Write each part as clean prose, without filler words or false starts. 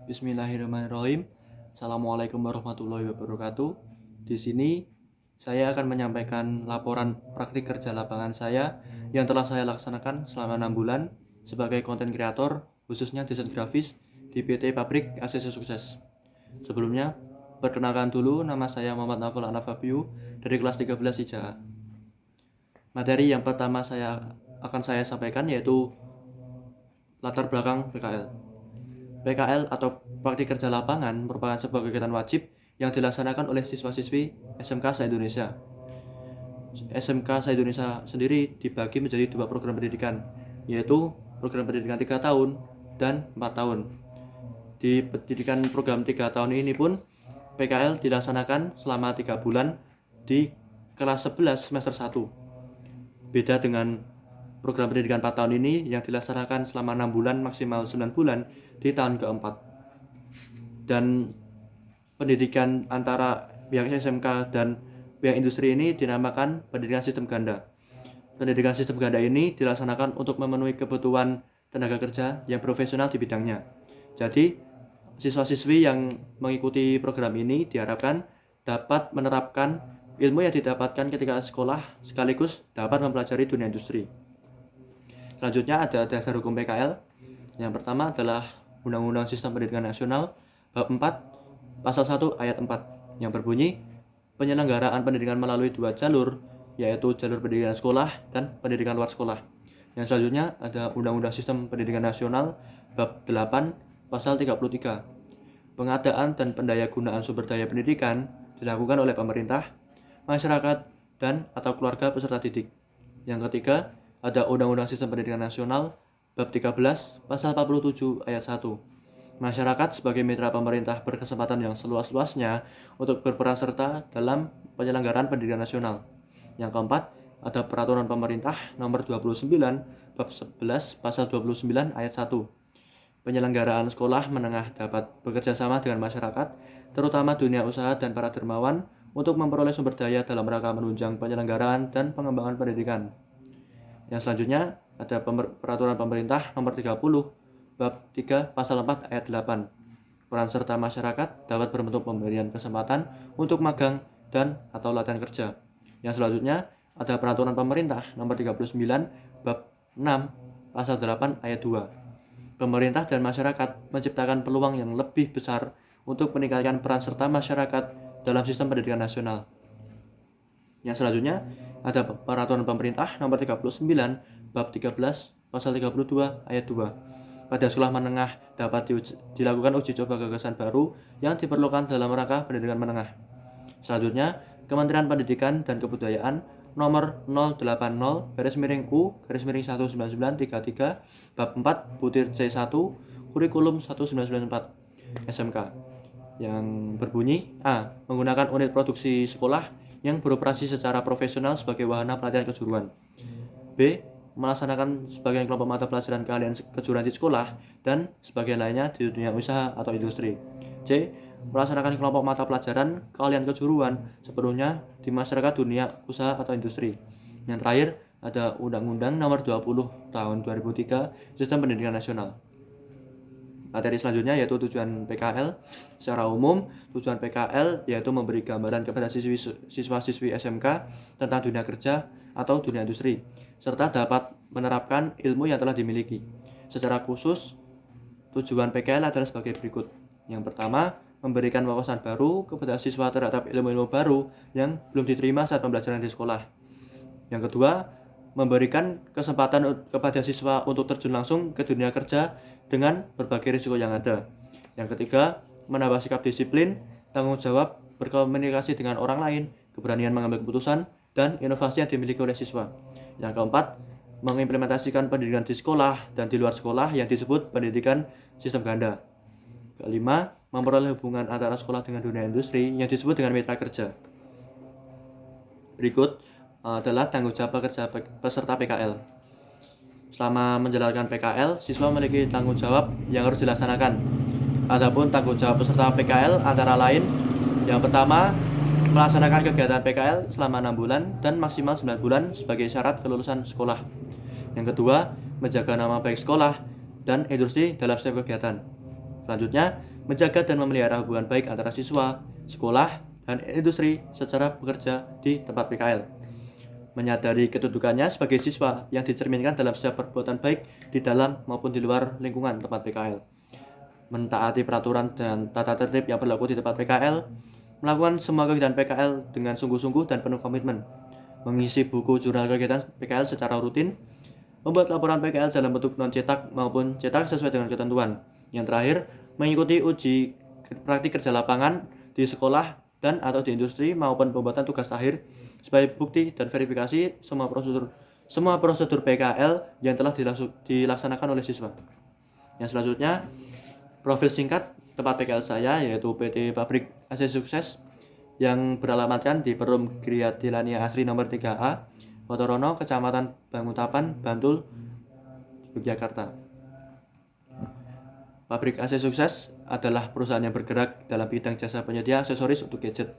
Bismillahirrahmanirrahim. Assalamualaikum warahmatullahi wabarakatuh. Di sini saya akan menyampaikan laporan praktik kerja lapangan saya yang telah saya laksanakan selama 6 bulan sebagai konten kreator, khususnya desain grafis di PT Pabrik ACC Sukses. Sebelumnya, perkenalkan dulu, nama saya Muhammad Naufal Anafabiu dari kelas 13 IJA. Materi yang pertama akan saya sampaikan yaitu latar belakang PKL. PKL atau praktik kerja lapangan merupakan sebuah kegiatan wajib yang dilaksanakan oleh siswa-siswi SMK se-Indonesia. SMK se-Indonesia sendiri dibagi menjadi dua program pendidikan, yaitu program pendidikan 3 tahun dan 4 tahun. Di pendidikan program 3 tahun ini pun PKL dilaksanakan selama 3 bulan di kelas 11 semester 1. Beda dengan program pendidikan 4 tahun ini yang dilaksanakan selama 6 bulan maksimal 9 bulan di tahun keempat. Dan pendidikan antara pihak SMK dan pihak industri ini dinamakan pendidikan sistem ganda. Pendidikan sistem ganda ini dilaksanakan untuk memenuhi kebutuhan tenaga kerja yang profesional di bidangnya. Jadi, siswa-siswi yang mengikuti program ini diharapkan dapat menerapkan ilmu yang didapatkan ketika sekolah sekaligus dapat mempelajari dunia industri. Selanjutnya ada dasar hukum PKL. Yang pertama adalah Undang-Undang Sistem Pendidikan Nasional Bab 4 Pasal 1 Ayat 4 yang berbunyi penyelenggaraan pendidikan melalui 2 jalur, yaitu jalur pendidikan sekolah dan pendidikan luar sekolah. Yang selanjutnya ada Undang-Undang Sistem Pendidikan Nasional Bab 8 Pasal 33. Pengadaan dan pendayagunaan sumber daya pendidikan dilakukan oleh pemerintah, masyarakat, dan atau keluarga peserta didik. Yang ketiga ada Undang-Undang Sistem Pendidikan Nasional Bab 13 Pasal 47 Ayat 1. Masyarakat sebagai mitra pemerintah berkesempatan yang seluas-luasnya untuk berperan serta dalam penyelenggaraan pendidikan nasional. Yang keempat, ada Peraturan Pemerintah Nomor 29 Bab 11 Pasal 29 Ayat 1. Penyelenggaraan sekolah menengah dapat bekerja sama dengan masyarakat, terutama dunia usaha dan para dermawan, untuk memperoleh sumber daya dalam rangka menunjang penyelenggaraan dan pengembangan pendidikan. Yang selanjutnya ada Peraturan Pemerintah Nomor 30 Bab 3 Pasal 4 Ayat 8. Peran serta masyarakat dapat berbentuk pemberian kesempatan untuk magang dan atau latihan kerja. Yang selanjutnya ada Peraturan Pemerintah Nomor 39 Bab 6 Pasal 8 Ayat 2. Pemerintah dan masyarakat menciptakan peluang yang lebih besar untuk meningkatkan peran serta masyarakat dalam sistem pendidikan nasional. Yang selanjutnya ada Peraturan Pemerintah Nomor 39 Bab 13 Pasal 32 Ayat 2. Pada sekolah menengah dapat dilakukan uji coba gagasan baru yang diperlukan dalam rangka pendidikan menengah. Selanjutnya, Kementerian Pendidikan dan Kebudayaan Nomor 080-19933 Bab 4 Butir C1 Kurikulum 1994 SMK yang berbunyi A. Menggunakan unit produksi sekolah yang beroperasi secara profesional sebagai wahana pelatihan kejuruan. B. Melaksanakan sebagian kelompok mata pelajaran keahlian kejuruan di sekolah dan sebagian lainnya di dunia usaha atau industri. C. Melaksanakan kelompok mata pelajaran keahlian kejuruan sepenuhnya di masyarakat dunia usaha atau industri. Yang terakhir ada Undang-Undang Nomor 20 Tahun 2003 Sistem Pendidikan Nasional. Materi selanjutnya yaitu tujuan PKL. Secara umum, tujuan PKL yaitu memberi gambaran kepada siswa-siswi SMK tentang dunia kerja atau dunia industri, serta dapat menerapkan ilmu yang telah dimiliki. Secara khusus, tujuan PKL adalah sebagai berikut. Yang pertama, memberikan wawasan baru kepada siswa terhadap ilmu-ilmu baru yang belum diterima saat pembelajaran di sekolah. Yang kedua, memberikan kesempatan kepada siswa untuk terjun langsung ke dunia kerja dengan berbagai risiko yang ada. Yang ketiga, menambah sikap disiplin, tanggung jawab, berkomunikasi dengan orang lain, keberanian mengambil keputusan, dan inovasi yang dimiliki oleh siswa. Yang keempat, mengimplementasikan pendidikan di sekolah dan di luar sekolah yang disebut pendidikan sistem ganda. Kelima, memperoleh hubungan antara sekolah dengan dunia industri yang disebut dengan mitra kerja. Berikut adalah tanggung jawab peserta PKL. Selama menjalankan PKL, siswa memiliki tanggung jawab yang harus dilaksanakan. Adapun tanggung jawab peserta PKL antara lain, yang pertama, melaksanakan kegiatan PKL selama 6 bulan dan maksimal 9 bulan sebagai syarat kelulusan sekolah. Yang kedua, menjaga nama baik sekolah dan industri dalam setiap kegiatan. Selanjutnya, menjaga dan memelihara hubungan baik antara siswa, sekolah, dan industri secara bekerja di tempat PKL. Menyadari kedudukannya sebagai siswa yang dicerminkan dalam setiap perbuatan baik di dalam maupun di luar lingkungan tempat PKL. Mentaati peraturan dan tata tertib yang berlaku di tempat PKL, melakukan semua kegiatan PKL dengan sungguh-sungguh dan penuh komitmen, mengisi buku jurnal kegiatan PKL secara rutin, membuat laporan PKL dalam bentuk non-cetak maupun cetak sesuai dengan ketentuan. Yang terakhir, mengikuti uji praktik kerja lapangan di sekolah dan atau di industri maupun pembuatan tugas akhir sebagai bukti dan verifikasi semua prosedur PKL yang telah dilaksanakan oleh siswa. Yang selanjutnya, profil singkat tempat PKL saya yaitu PT Pabrik AC Sukses yang beralamatkan di Perum Griadilania Asri nomor 3A, Wotorono, Kecamatan Bangutapan, Bantul, Yogyakarta. Pabrik AC Sukses adalah perusahaan yang bergerak dalam bidang jasa penyedia aksesoris untuk gadget.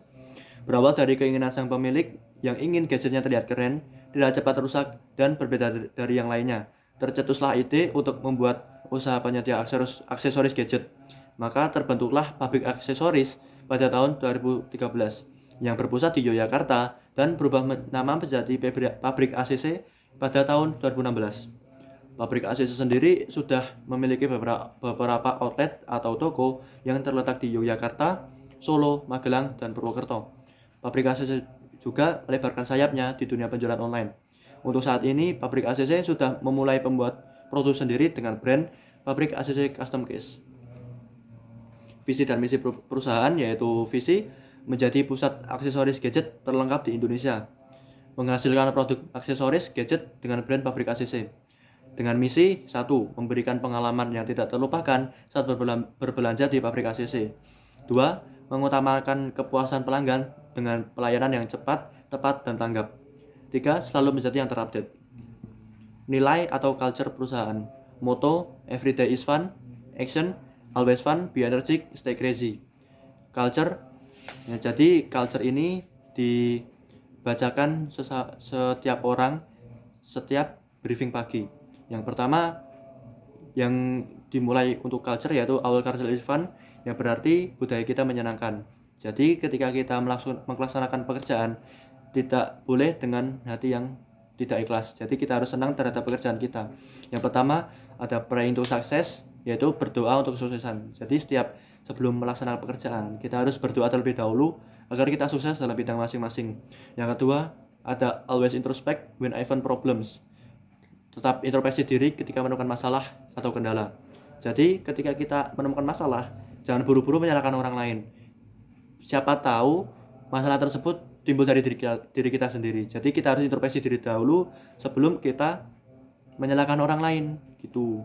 Berawal dari keinginan sang pemilik yang ingin gadgetnya terlihat keren, tidak cepat rusak, dan berbeda dari yang lainnya. Tercetuslah ide untuk membuat usaha penyedia aksesoris gadget. Maka terbentuklah pabrik aksesoris pada tahun 2013 yang berpusat di Yogyakarta dan berubah nama menjadi pabrik ACC pada tahun 2016. Pabrik ACC sendiri sudah memiliki beberapa outlet atau toko yang terletak di Yogyakarta, Solo, Magelang, dan Purwokerto. Pabrik ACC juga melebarkan sayapnya di dunia penjualan online. Untuk saat ini, pabrik ACC sudah memulai membuat produk sendiri dengan brand Pabrik ACC Custom Case. Visi dan misi perusahaan yaitu visi menjadi pusat aksesoris gadget terlengkap di Indonesia, menghasilkan produk aksesoris gadget dengan brand Pabrik ACC. Dengan misi 1. Memberikan pengalaman yang tidak terlupakan saat berbelanja di Pabrik ACC. 2. Mengutamakan kepuasan pelanggan dengan pelayanan yang cepat, tepat, dan tanggap. 3. Selalu menjadi yang terupdate. Nilai atau culture perusahaan. Motto, everyday is fun. Action, always fun, be energetic, stay crazy. Culture, ya, jadi culture ini dibacakan setiap orang setiap briefing pagi. Yang pertama yang dimulai untuk culture yaitu our culture is fun, yang berarti budaya kita menyenangkan. Jadi ketika kita melaksanakan pekerjaan tidak boleh dengan hati yang tidak ikhlas. Jadi kita harus senang terhadap pekerjaan kita. Yang pertama ada praying to success, yaitu berdoa untuk kesuksesan. Jadi sebelum melaksanakan pekerjaan kita harus berdoa terlebih dahulu agar kita sukses dalam bidang masing-masing. Yang kedua ada always introspect when I find problems. Tetap introspeksi diri ketika menemukan masalah atau kendala. Jadi ketika kita menemukan masalah, jangan buru-buru menyalahkan orang lain. Siapa tahu masalah tersebut timbul dari diri kita sendiri. Jadi kita harus introspeksi diri dahulu sebelum kita menyalahkan orang lain gitu.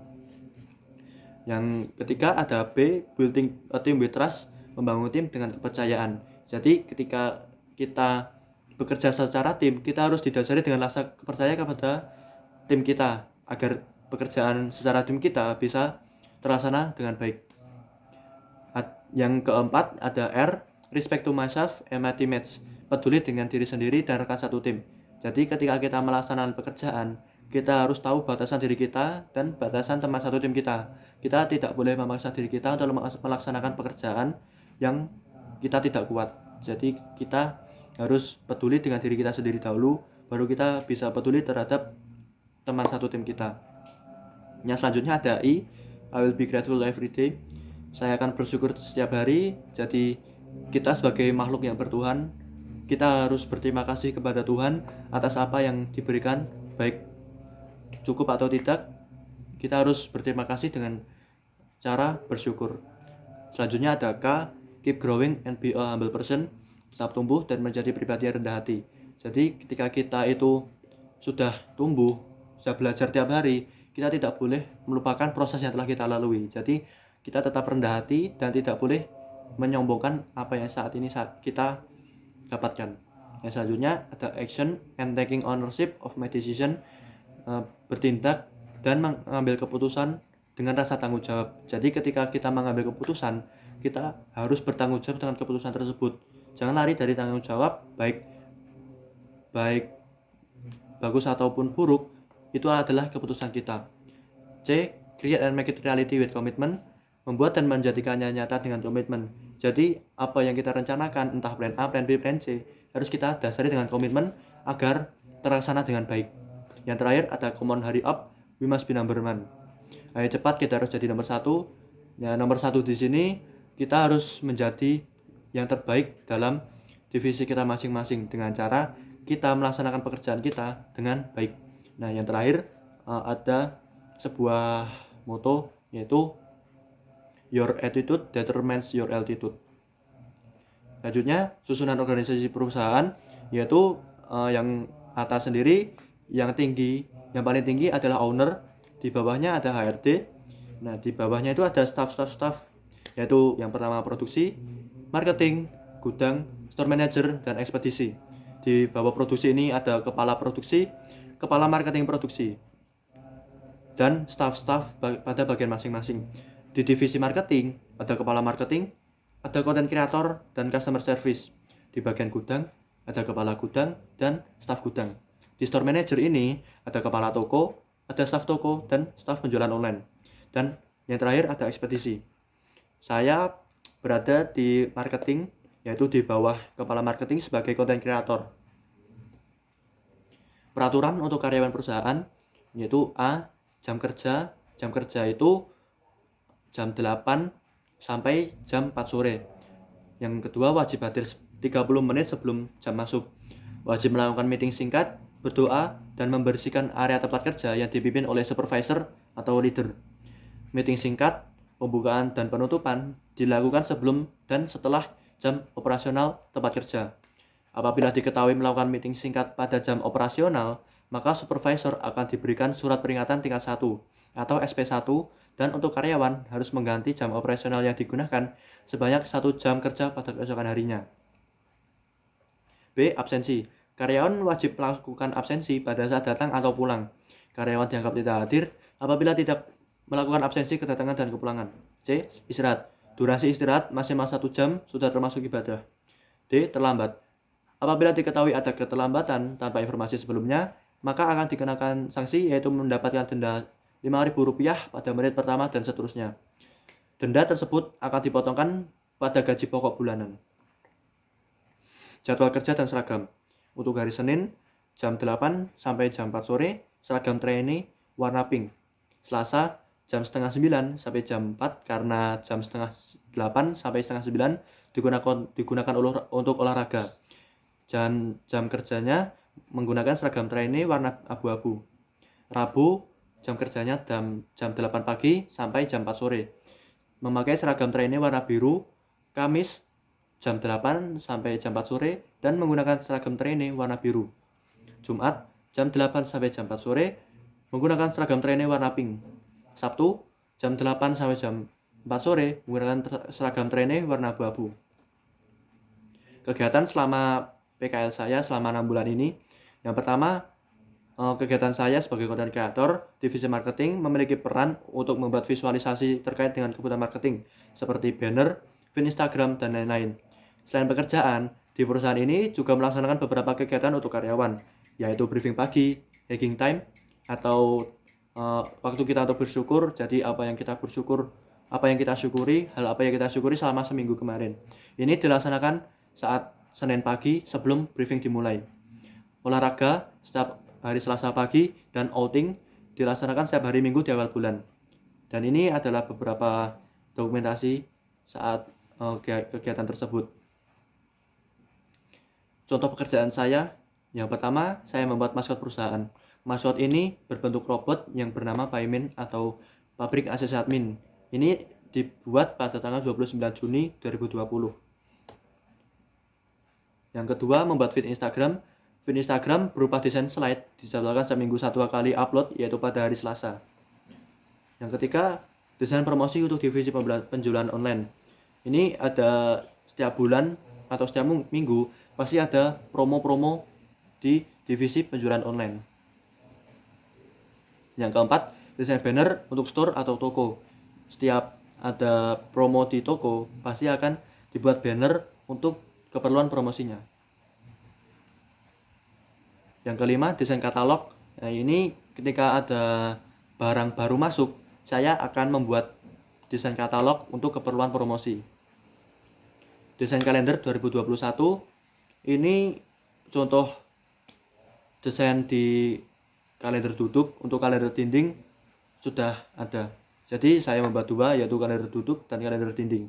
Yang ketiga ada B, building a team with trust, membangun tim dengan kepercayaan. Jadi ketika kita bekerja secara tim, kita harus didasari dengan rasa kepercayaan kepada tim kita agar pekerjaan secara tim kita bisa terlaksana dengan baik. Yang keempat ada R, respect to myself and my teammates, peduli dengan diri sendiri dan rekan satu tim. Jadi ketika kita melaksanakan pekerjaan, kita harus tahu batasan diri kita dan batasan teman satu tim kita. Kita tidak boleh memaksa diri kita untuk melaksanakan pekerjaan yang kita tidak kuat. Jadi kita harus peduli dengan diri kita sendiri dahulu, baru kita bisa peduli terhadap teman satu tim kita. Yang selanjutnya ada I will be grateful every day. Saya akan bersyukur setiap hari. Jadi kita sebagai makhluk yang bertuhan, kita harus berterima kasih kepada Tuhan atas apa yang diberikan, baik cukup atau tidak. Kita harus berterima kasih dengan cara bersyukur. Selanjutnya ada K, keep growing and be a humble person. Tetap tumbuh dan menjadi pribadi yang rendah hati. Jadi ketika kita itu sudah tumbuh, sudah belajar tiap hari, kita tidak boleh melupakan proses yang telah kita lalui. Jadi kita tetap rendah hati dan tidak boleh menyombongkan apa yang saat ini kita dapatkan. Yang selanjutnya ada action and taking ownership of my decision, bertindak dan mengambil keputusan dengan rasa tanggung jawab. Jadi ketika kita mengambil keputusan, kita harus bertanggung jawab dengan keputusan tersebut. Jangan lari dari tanggung jawab, baik bagus ataupun buruk, itu adalah keputusan kita. C, create and make it reality with commitment, membuat dan menjadikannya nyata dengan komitmen. Jadi apa yang kita rencanakan, entah plan A, plan B, plan C, harus kita dasari dengan komitmen agar terlaksana dengan baik. Yang terakhir ada common hurry up, we must be number one. Ayo cepat, kita harus jadi nomor satu. Ya, nomor satu di sini kita harus menjadi yang terbaik dalam divisi kita masing-masing dengan cara kita melaksanakan pekerjaan kita dengan baik. Nah, yang terakhir ada sebuah moto, yaitu your attitude determines your altitude. Selanjutnya, susunan organisasi perusahaan, yaitu yang atas sendiri, yang paling tinggi adalah owner, di bawahnya ada HRD. Nah, di bawahnya itu ada staff, yaitu yang pertama produksi, marketing, gudang, store manager, dan ekspedisi. Di bawah produksi ini ada kepala produksi, kepala marketing produksi, dan staff-staff pada bagian masing-masing. Di divisi marketing ada kepala marketing, ada content creator, dan customer service. Di bagian gudang ada kepala gudang dan staff gudang. Di store manager ini ada kepala toko, ada staff toko, dan staff penjualan online. Dan yang terakhir ada ekspedisi. Saya berada di marketing, yaitu di bawah kepala marketing sebagai content creator. Peraturan untuk karyawan perusahaan, yaitu A, jam kerja itu jam 8 sampai jam 4 sore. Yang kedua, wajib hadir 30 menit sebelum jam masuk. Wajib melakukan meeting singkat, berdoa, dan membersihkan area tempat kerja yang dipimpin oleh supervisor atau leader. Meeting singkat, pembukaan, dan penutupan dilakukan sebelum dan setelah jam operasional tempat kerja. Apabila diketahui melakukan meeting singkat pada jam operasional, maka supervisor akan diberikan surat peringatan tingkat 1 atau SP1, dan untuk karyawan harus mengganti jam operasional yang digunakan sebanyak 1 jam kerja pada keesokan harinya. B. Absensi. Karyawan wajib melakukan absensi pada saat datang atau pulang. Karyawan dianggap tidak hadir apabila tidak melakukan absensi kedatangan dan kepulangan. C. Istirahat. Durasi istirahat maksimal 1 jam sudah termasuk ibadah. D. Terlambat. Apabila diketahui ada keterlambatan tanpa informasi sebelumnya, maka akan dikenakan sanksi, yaitu mendapatkan denda Rp5.000 pada menit pertama dan seterusnya. Denda tersebut akan dipotongkan pada gaji pokok bulanan. Jadwal kerja dan seragam. Untuk hari Senin, jam 8 sampai jam 4 sore, seragam trainee warna pink. Selasa, jam setengah 9 sampai jam 4, karena jam setengah 8 sampai setengah 9 digunakan untuk olahraga. Dan jam kerjanya menggunakan seragam trainee warna abu-abu. Rabu, jam kerjanya jam 8 pagi sampai jam 4 sore. Memakai seragam trainee warna biru. Kamis, jam 8 sampai jam 4 sore dan menggunakan seragam trainee warna biru. Jumat, jam 8 sampai jam 4 sore menggunakan seragam trainee warna pink. Sabtu, jam 8 sampai jam 4 sore menggunakan seragam trainee warna abu-abu. Kegiatan selama PKL saya selama 6 bulan ini. Yang pertama, kegiatan saya sebagai content creator divisi marketing memiliki peran untuk membuat visualisasi terkait dengan kebutuhan marketing seperti banner, feed Instagram, dan lain-lain. Selain pekerjaan, di perusahaan ini juga melaksanakan beberapa kegiatan untuk karyawan, yaitu briefing pagi, hacking time, atau waktu kita untuk bersyukur. Jadi apa yang kita syukuri selama seminggu kemarin. Ini dilaksanakan saat Senin pagi sebelum briefing dimulai. Olahraga setiap hari Selasa pagi dan outing dilaksanakan setiap hari Minggu di awal bulan. Dan ini adalah beberapa dokumentasi saat kegiatan tersebut. Contoh pekerjaan saya, yang pertama saya membuat maskot perusahaan. Maskot ini berbentuk robot yang bernama Paimin atau Pabrik ACC Admin. Ini dibuat pada tanggal 29 Juni 2020. Yang kedua, membuat feed Instagram. Feed Instagram berupa desain slide, dijadwalkan seminggu 1 kali upload, yaitu pada hari Selasa. Yang ketiga, desain promosi untuk divisi penjualan online. Ini ada setiap bulan atau setiap minggu pasti ada promo-promo di divisi penjualan online. Yang keempat, desain banner untuk store atau toko. Setiap ada promo di toko, pasti akan dibuat banner untuk keperluan promosinya. Yang kelima, desain katalog. Nah, ini ketika ada barang baru masuk, saya akan membuat desain katalog untuk keperluan promosi. Desain kalender 2021 ini contoh desain di kalender duduk. Untuk kalender dinding sudah ada. Jadi saya membuat dua, yaitu kalender duduk dan kalender dinding.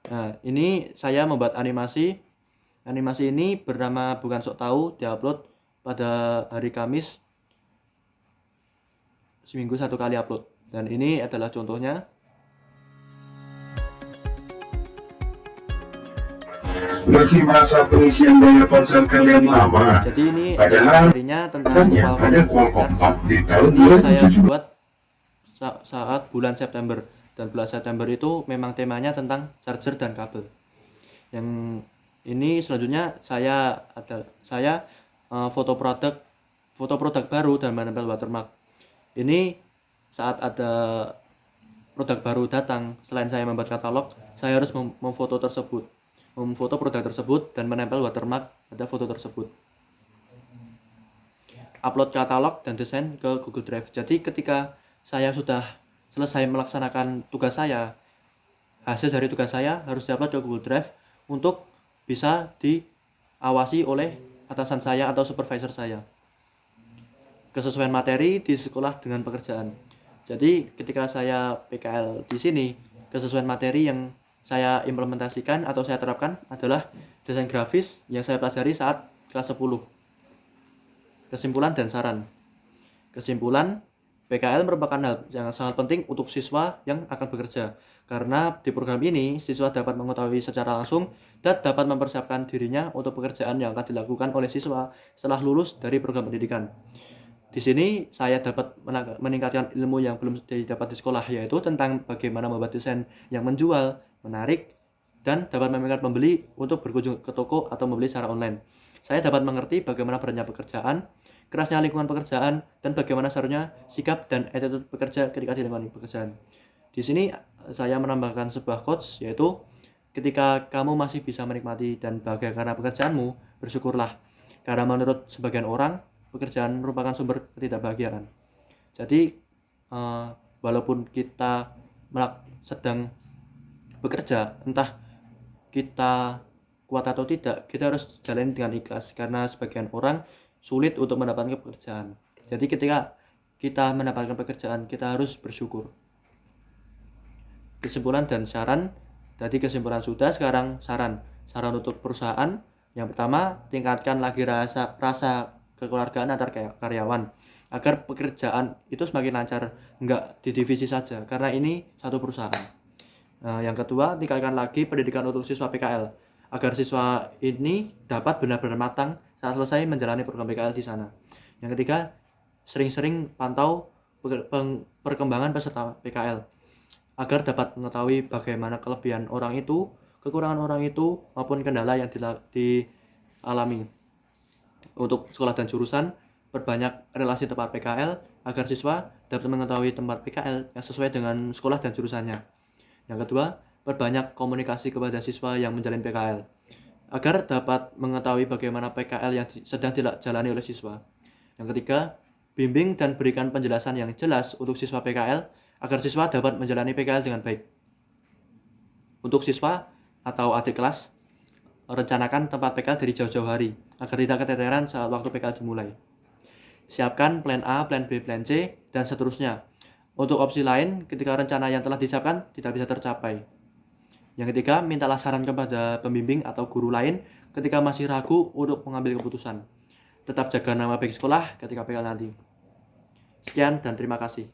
Nah, ini saya membuat animasi. Animasi ini bernama Bukan Sok Tahu, diupload pada hari Kamis. Seminggu 1 kali upload. Dan ini adalah contohnya. Masih merasa pengisian daya ponsel kalian lama. Jadi ini Padahal materinya tentang ada Qualcomm Pad di tahun ini saya 2017. buat saat bulan September. Dan bulan September itu memang temanya tentang charger dan kabel. Yang ini selanjutnya saya foto produk baru dan menempel watermark. Ini saat ada produk baru datang, selain saya membuat katalog, saya harus memfoto produk tersebut dan menempel watermark pada foto tersebut. Upload katalog dan desain ke Google Drive. Jadi ketika saya sudah selesai melaksanakan tugas saya, hasil dari tugas saya harus diupload ke Google Drive untuk bisa diawasi oleh atasan saya atau supervisor saya. Kesesuaian materi di sekolah dengan pekerjaan. Jadi ketika saya PKL di sini, kesesuaian materi yang saya implementasikan atau saya terapkan adalah desain grafis yang saya pelajari saat kelas 10. Kesimpulan dan saran. Kesimpulan, PKL merupakan hal yang sangat penting untuk siswa yang akan bekerja. Karena di program ini, siswa dapat mengetahui secara langsung dan dapat mempersiapkan dirinya untuk pekerjaan yang akan dilakukan oleh siswa setelah lulus dari program pendidikan. Di sini saya dapat meningkatkan ilmu yang belum didapat di sekolah, yaitu tentang bagaimana membuat desain yang menjual, menarik, dan dapat memikat pembeli untuk berkunjung ke toko atau membeli secara online. Saya dapat mengerti bagaimana beratnya pekerjaan, kerasnya lingkungan pekerjaan, dan bagaimana seharusnya sikap dan attitude bekerja ketika di lingkungan pekerjaan. Di sini saya menambahkan sebuah quotes, yaitu ketika kamu masih bisa menikmati dan bahagia karena pekerjaanmu, bersyukurlah. Karena menurut sebagian orang, pekerjaan merupakan sumber ketidakbahagiaan. Jadi walaupun kita sedang bekerja, entah kita kuat atau tidak, kita harus jalani dengan ikhlas, karena sebagian orang sulit untuk mendapatkan pekerjaan. Jadi ketika kita mendapatkan pekerjaan, kita harus bersyukur. Kesimpulan dan saran. Tadi kesimpulan sudah, sekarang saran untuk perusahaan. Yang pertama, tingkatkan lagi rasa kekeluargaan antar karyawan agar pekerjaan itu semakin lancar, enggak di divisi saja, karena ini satu perusahaan. Yang kedua, tingkatkan lagi pendidikan untuk siswa PKL agar siswa ini dapat benar-benar matang saat selesai menjalani program PKL di sana. Yang ketiga, sering-sering pantau perkembangan peserta PKL agar dapat mengetahui bagaimana kelebihan orang itu, kekurangan orang itu, maupun kendala yang dialami. Untuk sekolah dan jurusan, perbanyak relasi tempat PKL agar siswa dapat mengetahui tempat PKL yang sesuai dengan sekolah dan jurusannya. Yang kedua, perbanyak komunikasi kepada siswa yang menjalani PKL agar dapat mengetahui bagaimana PKL yang sedang dijalani oleh siswa. Yang ketiga, bimbing dan berikan penjelasan yang jelas untuk siswa PKL agar siswa dapat menjalani PKL dengan baik. Untuk siswa atau adik kelas, rencanakan tempat PKL dari jauh-jauh hari agar tidak keteteran saat waktu PKL dimulai. Siapkan plan A, plan B, plan C, dan seterusnya. Untuk opsi lain, ketika rencana yang telah disiapkan tidak bisa tercapai. Yang ketiga, mintalah saran kepada pembimbing atau guru lain ketika masih ragu untuk mengambil keputusan. Tetap jaga nama baik sekolah ketika PKL nanti. Sekian dan terima kasih.